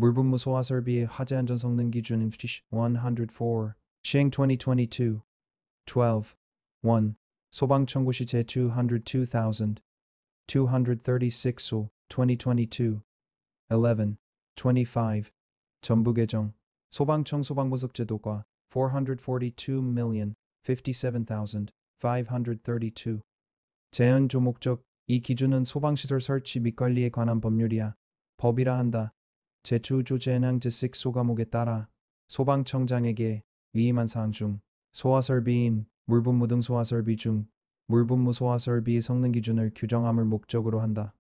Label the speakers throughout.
Speaker 1: 물분무 소화 설비의 화재 안전 성능 기준 104 시행 2022 12 1 소방 청구 시 제 202,236호 2022 11 25 전부 개정 소방청 소방부석 제도과 442,057,532 제한 조목적 이 기준은 소방시설 설치 및 관리에 관한 법률이야 법이라 한다. 제주조재해낭 제6 소과목에 따라 소방청장에게 위임한 사항 중 소화설비인 물분무 등 소화설비 중 물분무 소화설비의 성능 기준을 규정함을 목적으로 한다.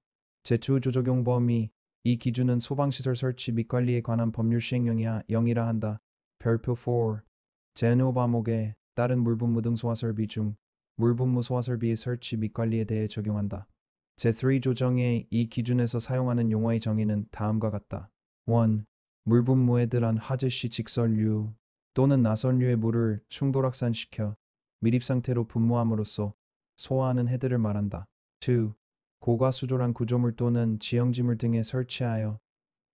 Speaker 1: 제주조적용 범위 이 기준은 소방시설 설치 및 관리에 관한 법률 시행령이야 0이라 한다. 별표 4 제5 과목에 따른 물분무 등 소화설비 중 물분무 소화설비의 설치 및 관리에 대해 적용한다. 제3 조정의 이 기준에서 사용하는 용어의 정의는 다음과 같다. 1. 물분무에 들어간 화재 시 직설류 또는 나설류의 물을 충돌 확산시켜 밀입 상태로 분무함으로써 소화하는 해들을 말한다. 2. 고과수조란 구조물 또는 지형지물 등에 설치하여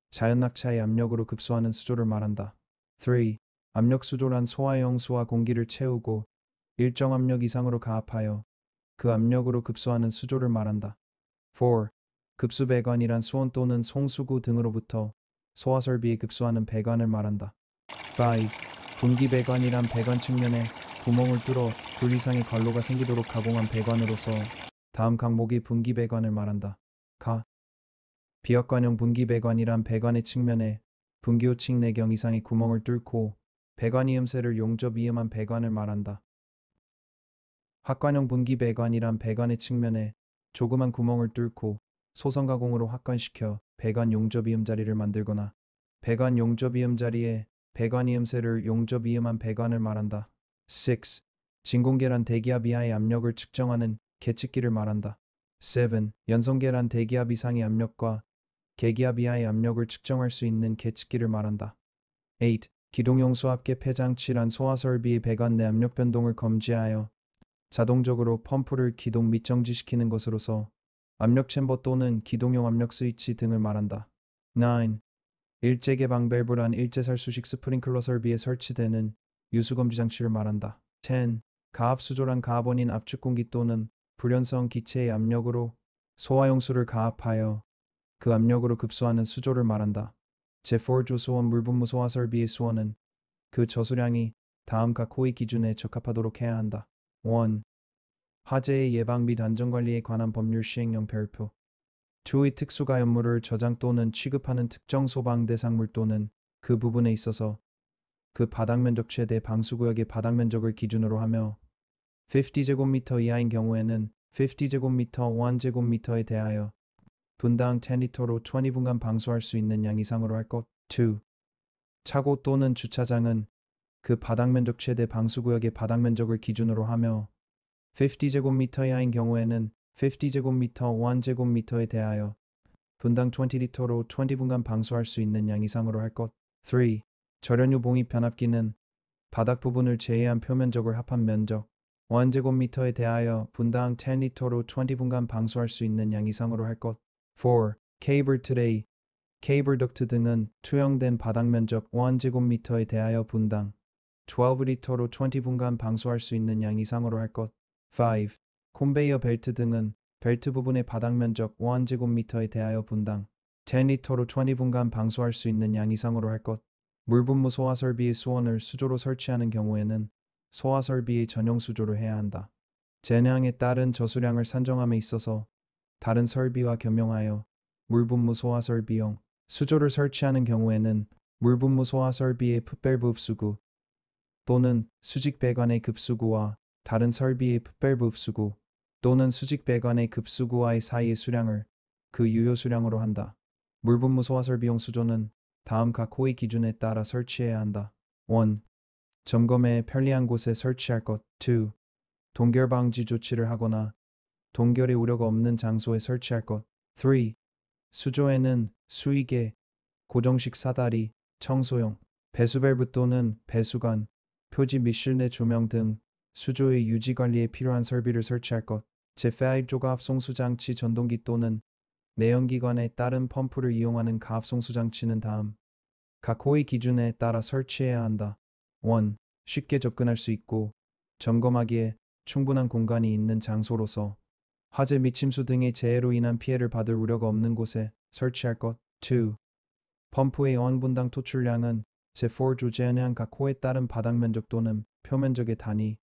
Speaker 1: 자연 낙차의 압력으로 급소하는 수조를 말한다. 3. 압력수조란 소화용 수와 공기를 채우고 일정 압력 이상으로 가압하여 그 압력으로 급소하는 수조를 말한다. 4. 급수배관이란 수온 또는 송수구 등으로부터 소화설비에 급소하는 배관을 말한다. 5. 분기배관이란 배관 측면에 구멍을 뚫어 둘 이상의 관로가 생기도록 가공한 배관으로서 다음 항목이 분기배관을 말한다. 가. 비역관형 분기배관이란 배관의 측면에 분기호칭 4경 이상의 구멍을 뚫고 배관 이음새를 용접 이음한 배관을 말한다. 확관형 분기배관이란 배관의 측면에 조그만 구멍을 뚫고 소선가공으로 확관시켜 배관 용접 이음 자리를 만들거나 배관 용접 이음 자리에 배관 이음새를 용접 이음한 배관을 말한다. 6. 진공계란 대기압 이하의 압력을 측정하는 계측기를 말한다. 7. 연성계란 대기압 이상의 압력과 계기압 이하의 압력을 측정할 수 있는 계측기를 말한다. 8. 기동용 수압계 폐장치란 소화설비의 배관 내 압력 변동을 검지하여 자동적으로 펌프를 기동 및 정지시키는 것으로서 압력 챔버 또는 기동용 압력 스위치 등을 말한다. 9. 일제개방 밸브란 일제살수식 스프링클러 설비에 설치되는 유수검지 장치를 말한다. 10. 가압수조란 가압원인 압축공기 또는 불연성 기체의 압력으로 소화용수를 가압하여 그 압력으로 급소하는 수조를 말한다. 제4 조수원 물분무 소화설비의 수원은 그 저수량이 다음 각 호의 기준에 적합하도록 해야 한다. 1. 화재의 예방 및 안전관리에 관한 법률 시행령 별표 2의 특수가연물을 저장 또는 취급하는 특정 소방 대상물 또는 그 부분에 있어서 그 바닥면적 최대 방수구역의 바닥면적을 기준으로 하며 50제곱미터 이하인 경우에는 50제곱미터 1제곱미터에 대하여 분당 10리터로 20분간 방수할 수 있는 양 이상으로 할 것. 2. 차고 또는 주차장은 그 바닥면적 최대 방수구역의 바닥면적을 기준으로 하며 50제곱미터 이하인 경우에는 50제곱미터 1제곱미터에 대하여 분당 20리터로 20분간 방수할 수 있는 양 이상으로 할 것. 3. 절연유 봉입 변압기는 바닥 부분을 제외한 표면적을 합한 면적 1제곱미터에 대하여 분당 10리터로 20분간 방수할 수 있는 양 이상으로 할 것. 4. 케이블 트레이, 케이블 덕트 등은 투영된 바닥 면적 1제곱미터에 대하여 분당 12리터로 20분간 방수할 수 있는 양 이상으로 할 것. 5. 콘베이어 벨트 등은 벨트 부분의 바닥 면적 1제곱미터에 대하여 분당 10리터로 20분간 방수할 수 있는 양 이상으로 할 것. 물분무 소화설비의 수원을 수조로 설치하는 경우에는 소화설비의 전용 수조를 해야 한다. 재량에 따른 저수량을 산정함에 있어서 다른 설비와 겸용하여 물분무 소화설비용 수조를 설치하는 경우에는 물분무 소화설비의 풋밸브 흡수구 또는 수직배관의 급수구와 다른 설비의 풋밸브 흡수구 또는 수직배관의 급수구와의 사이의 수량을 그 유효 수량으로 한다. 물분무 소화설비용 수조는 다음 각 호의 기준에 따라 설치해야 한다. 1. 점검에 편리한 곳에 설치할 것. 2. 동결 방지 조치를 하거나 동결의 우려가 없는 장소에 설치할 것. 3. 수조에는 수위계, 고정식 사다리, 청소용, 배수밸브 또는 배수관, 표지 및 실내 조명 등 수조의 유지관리에 필요한 설비를 설치할 것. 제5 조가압송수장치 전동기 또는 내연기관에 따른 펌프를 이용하는 가압송수장치는 다음 각 호의 기준에 따라 설치해야 한다. 1. 쉽게 접근할 수 있고 점검하기에 충분한 공간이 있는 장소로서 화재 및 침수 등의 재해로 인한 피해를 받을 우려가 없는 곳에 설치할 것. 2. 펌프의 원분당 토출량은 제4 조제한 각 호에 따른 바닥 면적 또는 표면적의 단위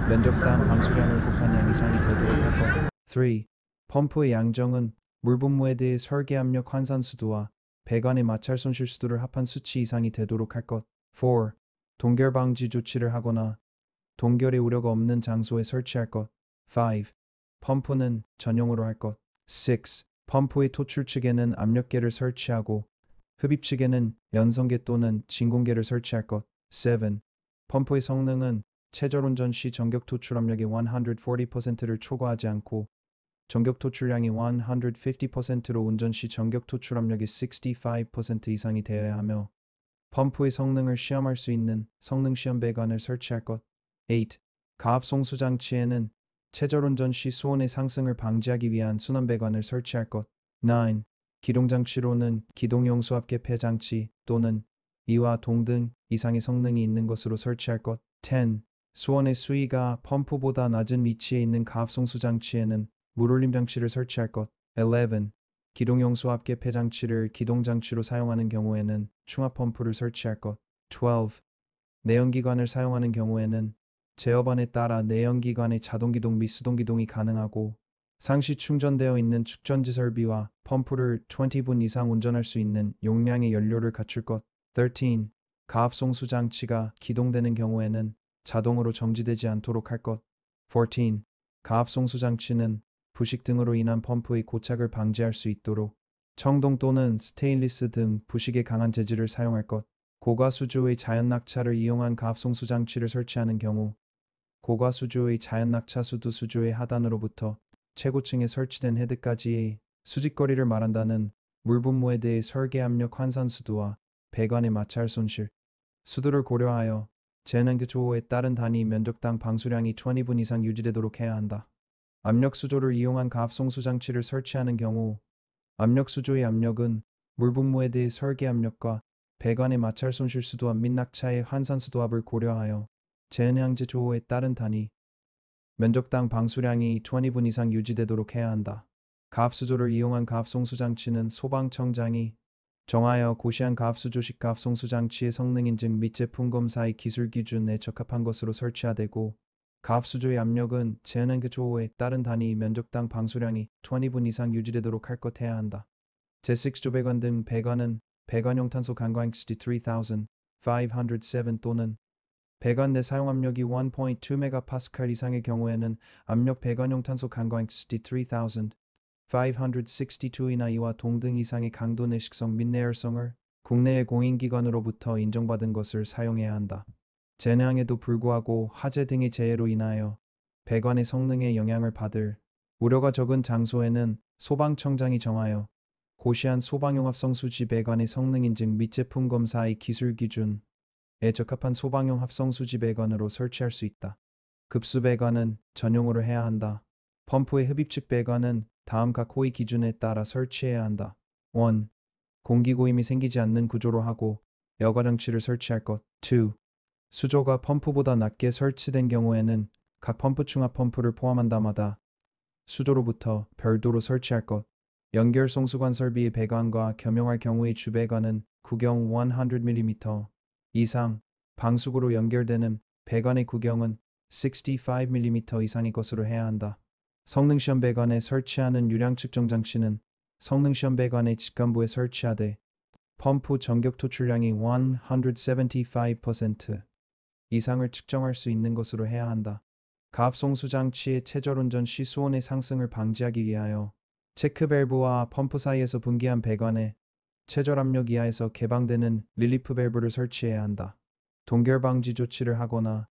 Speaker 1: 면적당 방수량을 곱한 양 이상이 되도록 할 것. 3. 펌프의 양정은 물분무에 대해 설계 압력 환산 수도와 배관의 마찰 손실 수도를 합한 수치 이상이 되도록 할 것. 4. 동결 방지 조치를 하거나 동결의 우려가 없는 장소에 설치할 것. 5. 펌프는 전용으로 할 것. 6. 펌프의 토출 측에는 압력계를 설치하고 흡입 측에는 연성계 또는 진공계를 설치할 것. 7. 펌프의 성능은 최저 운전 시 전격 토출 압력의 140%를 초과하지 않고 전격 토출량이 150%로 운전 시 전격 토출 압력의 65% 이상이 되어야 하며 펌프의 성능을 시험할 수 있는 성능 시험 배관을 설치할 것. 8. 가압 송수 장치에는 최저 운전 시 수온의 상승을 방지하기 위한 순환 배관을 설치할 것. 9. 기동 장치로는 기동용 수압계 폐장치 또는 이와 동등 이상의 성능이 있는 것으로 설치할 것. 10. 수온의 수위가 펌프보다 낮은 위치에 있는 가압 송수 장치에는 물올림 장치를 설치할 것. 11. 기동용 수압계 폐장치를 기동 장치로 사용하는 경우에는 충압 펌프를 설치할 것. 12. 내연기관을 사용하는 경우에는 제어반에 따라 내연기관의 자동기동 및 수동기동이 가능하고 상시 충전되어 있는 축전지 설비와 펌프를 20분 이상 운전할 수 있는 용량의 연료를 갖출 것. 13. 가압 송수 장치가 기동되는 경우에는 자동으로 정지되지 않도록 할 것. 14. 가압 송수 장치는 부식 등으로 인한 펌프의 고착을 방지할 수 있도록 청동 또는 스테인리스 등 부식에 강한 재질을 사용할 것. 고과수조의 자연 낙차를 이용한 가압 송수 장치를 설치하는 경우 고과수조의 자연 낙차 수도 수조의 하단으로부터 최고층에 설치된 헤드까지의 수직거리를 말한다는 물분무에 대해 설계 압력 환산 수도와 배관의 마찰 손실 수도를 고려하여 재난 교조호에 따른 단위 면적당 방수량이 20분 이상 유지되도록 해야 한다. 압력 수조를 이용한 가압 송수 장치를 설치하는 경우 압력 수조의 압력은 물분무에 대해 설계 압력과 배관의 마찰 손실 수도압 및 낙차의 환산 수도압을 고려하여 재난항제 조호에 따른 단위 면적당 방수량이 20분 이상 유지되도록 해야 한다. 가압 수조를 이용한 가압 송수 장치는 소방청장이 정하여 고시한 가압 수조식 가압 송수 장치의 성능 인증 및 제품 검사의 기술 기준에 적합한 것으로 설치하되고 가압 수조의 압력은 재난 교조호에 따른 단위 면적당 방수량이 20분 이상 유지되도록 할 것 해야 한다. 제6조 배관 등 배관은 배관용 탄소 강광 HD3507 또는 배관 내 사용 압력이 1.2MPa 이상의 경우에는 압력 배관용 탄소 강광 HD3562이나 이와 동등 이상의 강도 내식성 및 내열성을 국내의 공인기관으로부터 인정받은 것을 사용해야 한다. 재난에도 불구하고 화재 등의 재해로 인하여 배관의 성능에 영향을 받을 우려가 적은 장소에는 소방청장이 정하여 고시한 소방용 합성수지 배관의 성능 인증 및 제품 검사의 기술 기준에 적합한 소방용 합성수지 배관으로 설치할 수 있다. 급수 배관은 전용으로 해야 한다. 펌프의 흡입측 배관은 다음 각 호의 기준에 따라 설치해야 한다. 1. 공기 고임이 생기지 않는 구조로 하고 여과 장치를 설치할 것. 2. 수조가 펌프보다 낮게 설치된 경우에는 각 펌프 충압 펌프를 포함한다마다 수조로부터 별도로 설치할 것. 연결 송수관 설비의 배관과 겸용할 경우의 주배관은 구경 100mm 이상, 방수구로 연결되는 배관의 구경은 65mm 이상의 것으로 해야 한다. 성능시험 배관에 설치하는 유량 측정 장치는 성능시험 배관의 직관부에 설치하되 펌프 전격 토출량이 175% 이상을 측정할 수 있는 것으로 해야 한다. 가압 송수 장치의 최저 운전 시 수온의 상승을 방지하기 위하여 체크 밸브와 펌프 사이에서 분기한 배관에 최저 압력 이하에서 개방되는 릴리프 밸브를 설치해야 한다. 동결 방지 조치를 하거나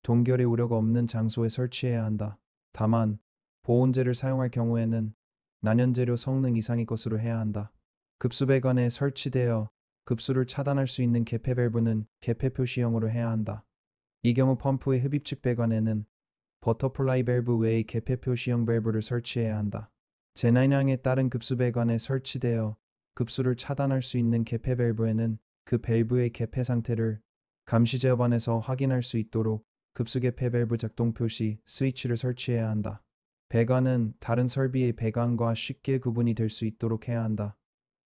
Speaker 1: 동결의 우려가 없는 장소에 설치해야 한다. 다만 보온재를 사용할 경우에는 난연재료 성능 이상의 것으로 해야 한다. 급수 배관에 설치되어 급수를 차단할 수 있는 개폐 밸브는 개폐 표시형으로 해야 한다. 이 경우 펌프의 흡입측 배관에는 버터플라이 밸브 외의 개폐 표시형 밸브를 설치해야 한다. 재난량에 따른 급수 배관에 설치되어 급수를 차단할 수 있는 개폐 밸브에는 그 밸브의 개폐 상태를 감시 제어반에서 확인할 수 있도록 급수 개폐 밸브 작동 표시 스위치를 설치해야 한다. 배관은 다른 설비의 배관과 쉽게 구분이 될 수 있도록 해야 한다.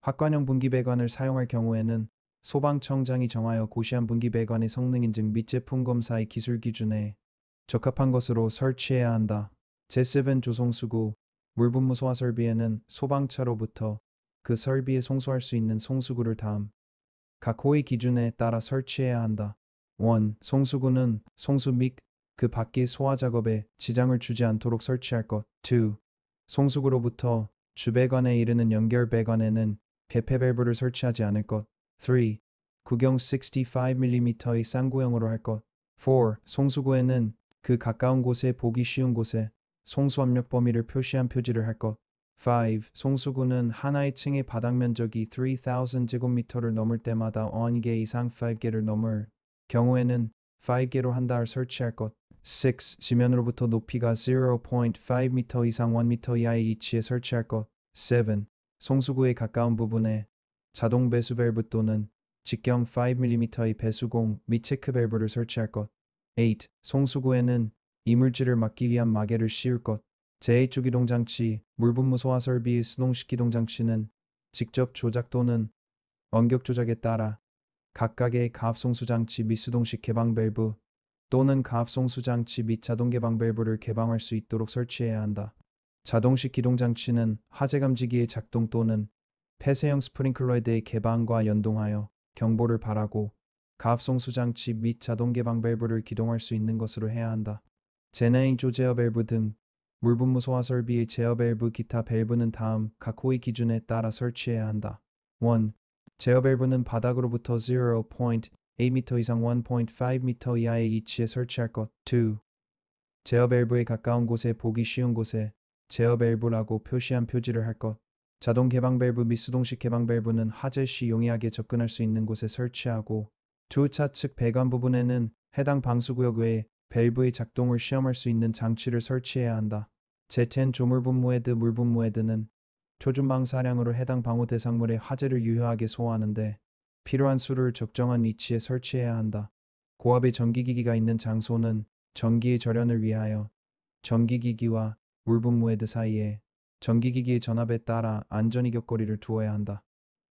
Speaker 1: 확관형 분기 배관을 사용할 경우에는 소방청장이 정하여 고시한 분기 배관의 성능 인증 및 제품 검사의 기술 기준에 적합한 것으로 설치해야 한다. 제7 조송수구 물분무 소화 설비에는 소방차로부터 그 설비에 송수할 수 있는 송수구를 다음 각 호의 기준에 따라 설치해야 한다. 1. 송수구는 송수 및 그 밖의 소화 작업에 지장을 주지 않도록 설치할 것. 2. 송수구로부터 주배관에 이르는 연결 배관에는 개폐 밸브를 설치하지 않을 것. 3. 구경 65mm의 쌍구형으로 할 것. 4. 송수구에는 그 가까운 곳에 보기 쉬운 곳에 송수 압력 범위를 표시한 표지를 할 것. 5. 송수구는 하나의 층의 바닥 면적이 3000 제곱미터를 넘을 때마다 1개 이상 5개를 넘을 경우에는 5개로 한 달 설치할 것. 6. 지면으로부터 높이가 0.5m 이상 1m 이하의 위치에 설치할 것. 7. 송수구의 가까운 부분에 자동 배수 밸브 또는 직경 5mm의 배수공 및 체크 밸브를 설치할 것. 8. 송수구에는 이물질을 막기 위한 마개를 씌울 것. 제2주 기동장치, 물분무 소화 설비의 수동식 기동장치는 직접 조작 또는 원격 조작에 따라 각각의 가압송수장치 및 수동식 개방 밸브 또는 가압송수장치 및 자동 개방 밸브를 개방할 수 있도록 설치해야 한다. 자동식 기동장치는 화재 감지기의 작동 또는 폐쇄형 스프링클러에 대해 개방과 연동하여 경보를 발하고 가압송수장치 및 자동 개방 밸브를 기동할 수 있는 것으로 해야 한다. 제네인조 제어 밸브 등 물분무 소화 설비의 제어 밸브 기타 밸브는 다음 각 호의 기준에 따라 설치해야 한다. 1. 제어 밸브는 바닥으로부터 0.8m 이상 1.5m 이하의 위치에 설치할 것. 2. 제어 밸브에 가까운 곳에 보기 쉬운 곳에 제어 밸브라고 표시한 표지를 할 것. 자동 개방 밸브 및 수동식 개방 밸브는 화재 시 용이하게 접근할 수 있는 곳에 설치하고 두 차측 배관 부분에는 해당 방수구역 외에 밸브의 작동을 시험할 수 있는 장치를 설치해야 한다. 제10 조물분무 헤드 물분무 헤드는 초중방사량으로 해당 방호 대상물의 화재를 유효하게 소화하는데 필요한 수를 적정한 위치에 설치해야 한다. 고압의 전기기기가 있는 장소는 전기의 절연을 위하여 전기기기와 물분무 헤드 사이에 전기기기의 전압에 따라 안전이 격거리를 두어야 한다.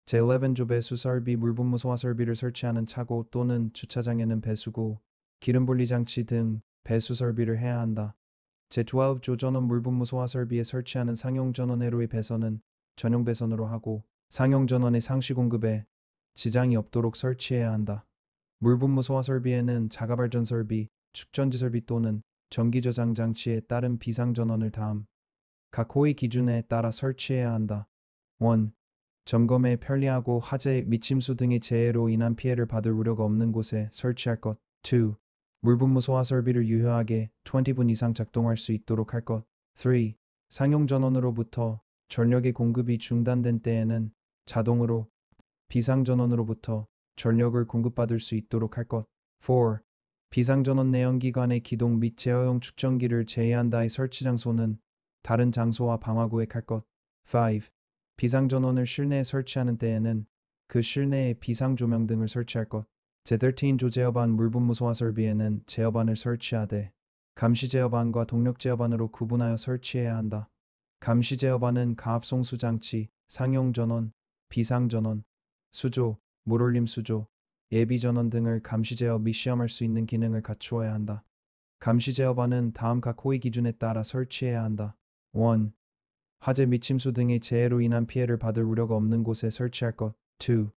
Speaker 1: 제11조 배수 설비 물분무 소화 설비를 설치하는 차고 또는 주차장에는 배수구, 기름분리 장치 등 배수 설비를 해야 한다. 제12조 전원 물분무 소화 설비에 설치하는 상용 전원 회로의 배선은 전용 배선으로 하고 상용 전원의 상시 공급에 지장이 없도록 설치해야 한다. 물분무 소화 설비에는 자가발전 설비, 축전지 설비 또는 전기 저장 장치에 따른 비상 전원을 다음 각 호의 기준에 따라 설치해야 한다. 1. 점검에 편리하고 화재 및 침수 등의 재해로 인한 피해를 받을 우려가 없는 곳에 설치할 것. 2. 물분무 소화 설비를 유효하게 20분 이상 작동할 수 있도록 할 것. 3. 상용 전원으로부터 전력의 공급이 중단된 때에는 자동으로 비상 전원으로부터 전력을 공급받을 수 있도록 할 것. 4. 비상 전원 내연기관의 기동 및 제어용 축전기를 제외한다의 설치 장소는 다른 장소와 방화구획 할 것. 5. 비상 전원을 실내에 설치하는 때에는 그 실내에 비상 조명 등을 설치할 것. 제13조 제어반 물분무 소화 설비에는 제어반을 설치하되 감시 제어반과 동력 제어반으로 구분하여 설치해야 한다. 감시 제어반은 가압송수 장치, 상용 전원, 비상 전원, 수조, 물올림 수조, 예비 전원 등을 감시 제어 및 시험할 수 있는 기능을 갖추어야 한다. 감시 제어반은 다음 각 호의 기준에 따라 설치해야 한다. 1. 화재 및 침수 등의 재해로 인한 피해를 받을 우려가 없는 곳에 설치할 것. 2.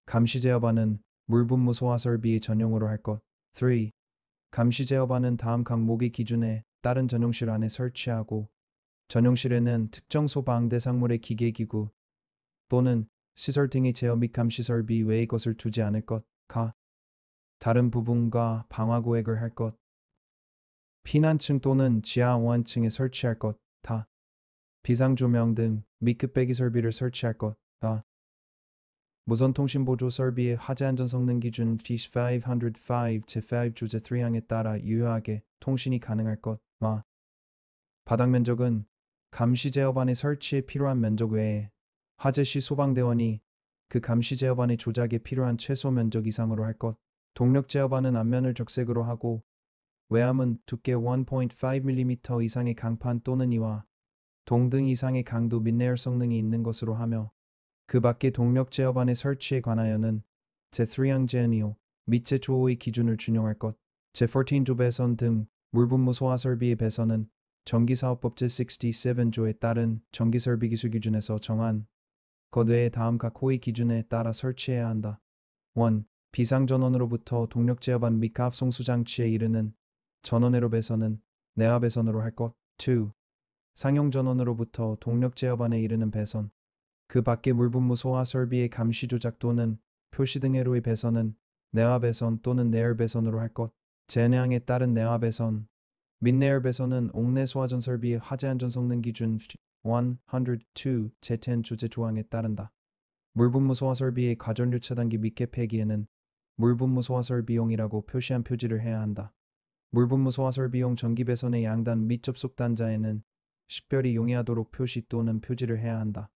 Speaker 1: 감시 제어반은 물분무 소화 설비의 전용으로 할 것. 3. 감시 제어반은 다음 항목의 기준에 따른 전용실 안에 설치하고 전용실에는 특정 소방 대상물의 기계기구 또는 시설 등의 제어 및 감시 설비 외의 것을 두지 않을 것. 가. 다른 부분과 방화구획을 할 것. 피난층 또는 지하 보안층에 설치할 것. 다. 비상조명 등 및 급배기 설비를 설치할 것. 다. 무선통신보조 설비의 화재 안전 성능 기준 P505 제5 주제 3항에 따라 유효하게 통신이 가능할 것. 마. 바닥 면적은 감시 제어반의 설치에 필요한 면적 외에 화재 시 소방대원이 그 감시 제어반의 조작에 필요한 최소 면적 이상으로 할 것. 동력 제어반은 앞면을 적색으로 하고 외함은 두께 1.5mm 이상의 강판 또는 이와 동등 이상의 강도 및 내열 성능이 있는 것으로 하며 그 밖에 동력 제어반의 설치에 관하여는 제3항 제2호 및 제2호의 기준을 준용할 것. 제14조 배선 등 물분무 소화 설비의 배선은 전기사업법 제67조에 따른 전기설비 기술 기준에서 정한 것 외에 다음 각 호의 기준에 따라 설치해야 한다. 1. 비상전원으로부터 동력 제어반 및 가압송수 장치에 이르는 전원회로 배선은 내화 배선으로 할 것. 2. 상용 전원으로부터 동력 제어반에 이르는 배선. 그 밖에 물분무 소화 설비의 감시 조작 또는 표시 등회로의 배선은 내화 배선 또는 내열 배선으로 할 것. 제내항에 따른 내화 배선 및 내열 배선은 옥내 소화전 설비의 화재 안전 성능 기준 102 제10 주제 조항에 따른다. 물분무 소화 설비의 과전류 차단기 밑개 폐기에는 물분무 소화 설비용이라고 표시한 표지를 해야 한다. 물분무 소화 설비용 전기 배선의 양단 및 접속 단자에는 식별이 용이하도록 표시 또는 표지를 해야 한다.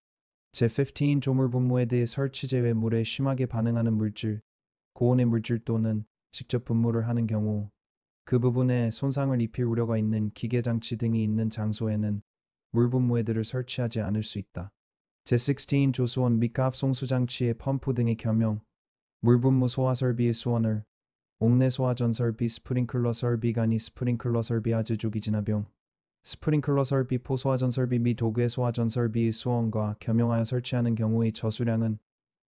Speaker 1: 제15 조물분무에 대해 설치 제외 물에 심하게 반응하는 물질, 고온의 물질 또는 직접 분무를 하는 경우 그 부분에 손상을 입힐 우려가 있는 기계장치 등이 있는 장소에는 물분무해들을 설치하지 않을 수 있다. 제16 조수원 및 가압송수장치의 펌프 등의 겸용, 물분무 소화 설비의 수원을 옥내 소화전 설비 스프링클러 설비 간이 스프링클러 설비 아재주기 진화병 스프링클러 설비 포소화전 설비 및 도구의 소화전 설비의 수원과 겸용하여 설치하는 경우의 저수량은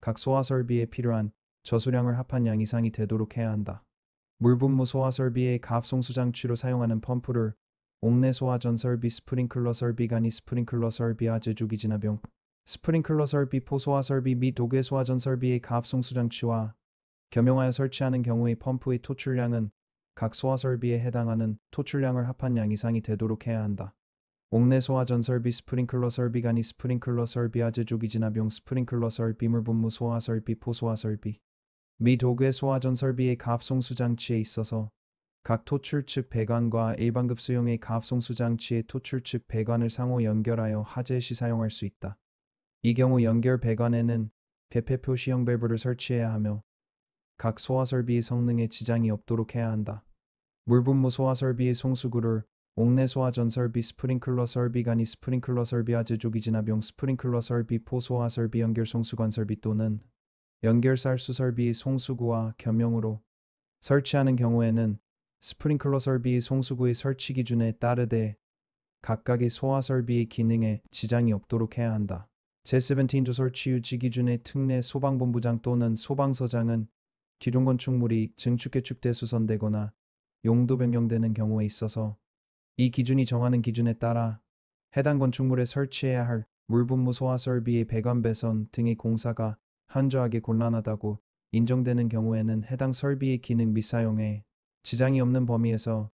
Speaker 1: 각 소화 설비에 필요한 저수량을 합한 양 이상이 되도록 해야 한다. 물분무 소화 설비의 가압송수 장치로 사용하는 펌프를 옥내 소화전 설비 스프링클러 설비 간이 스프링클러 설비 아재주기 진화병 스프링클러 설비 포소화 설비 및 도구의 소화전 설비의 가압송수 장치와 겸용하여 설치하는 경우의 펌프의 토출량은 각 소화 설비에 해당하는 토출량을 합한 양 이상이 되도록 해야 한다. 옥내 소화전 설비 스프링클러 설비 간이 스프링클러 설비 아재주기 진화병 스프링클러 설비 물분무 소화 설비 포소화 설비 미 도구의 소화전 설비의 가압송수 장치에 있어서 각 토출 측 배관과 일반급 수용의 가압송수 장치의 토출 측 배관을 상호 연결하여 하재 시 사용할 수 있다. 이 경우 연결 배관에는 배폐 표시형 밸브를 설치해야 하며 각 소화 설비의 성능에 지장이 없도록 해야 한다. 물분무 소화 설비의 송수구를 옥내 소화전 설비 스프링클러 설비 간이 스프링클러 설비 아재주기 진화병 스프링클러 설비 포소화 설비 연결 송수관 설비 또는 연결 쌀수 설비의 송수구와 겸용으로 설치하는 경우에는 스프링클러 설비의 송수구의 설치 기준에 따르되 각각의 소화 설비의 기능에 지장이 없도록 해야 한다. 제17조 설치 유지 기준의 특례 소방본부장 또는 소방서장은 기존 건축물이 증축개축돼 수선되거나 용도 변경되는 경우에 있어서 이 기준이 정하는 기준에 따라 해당 건축물에 설치해야 할 물분무 소화 설비의 배관 배선 등의 공사가 현저하게 곤란하다고 인정되는 경우에는 해당 설비의 기능 및 사용에 지장이 없는 범위에서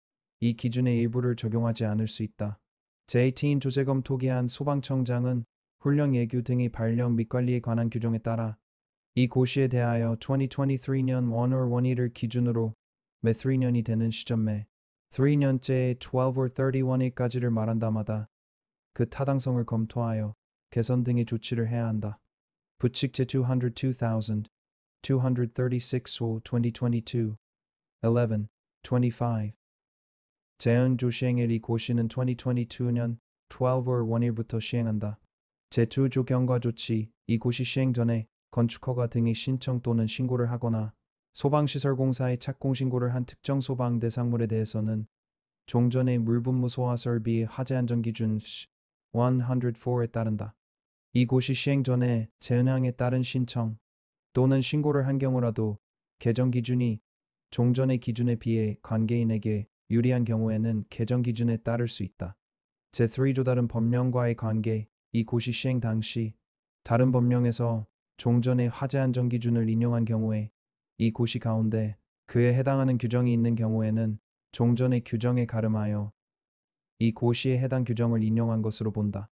Speaker 1: 이 기준의 일부를 적용하지 않을 수 있다. 제18 조재검 토기한 소방청장은 훈련 예규 등의 발령 및 관리에 관한 규정에 따라 이 고시에 대하여 2023년 1월 1일을 기준으로 매 3년이 되는 시점에 3년째 12월 31일까지를 말한다마다 그 타당성을 검토하여 개선 등의 조치를 해야 한다. 부칙 제202,236호 2022 11, 25 제헌조 시행일 이 고시는 2022년 12월 1일부터 시행한다. 제2조 경과 조치 이 고시 시행 전에 건축허가 등의 신청 또는 신고를 하거나 소방시설공사에 착공신고를 한 특정 소방 대상물에 대해서는 종전의 물분무 소화 설비 화재안전기준 104에 따른다. 이 고시 시행 전에 제헌항에 따른 신청 또는 신고를 한 경우라도 개정 기준이 종전의 기준에 비해 관계인에게 유리한 경우에는 개정 기준에 따를 수 있다. 제3조 다른 법령과의 관계 이 고시 시행 당시 다른 법령에서 종전의 화재안전 기준을 인용한 경우에 이 고시 가운데 그에 해당하는 규정이 있는 경우에는 종전의 규정에 가름하여 이 고시에 해당 규정을 인용한 것으로 본다.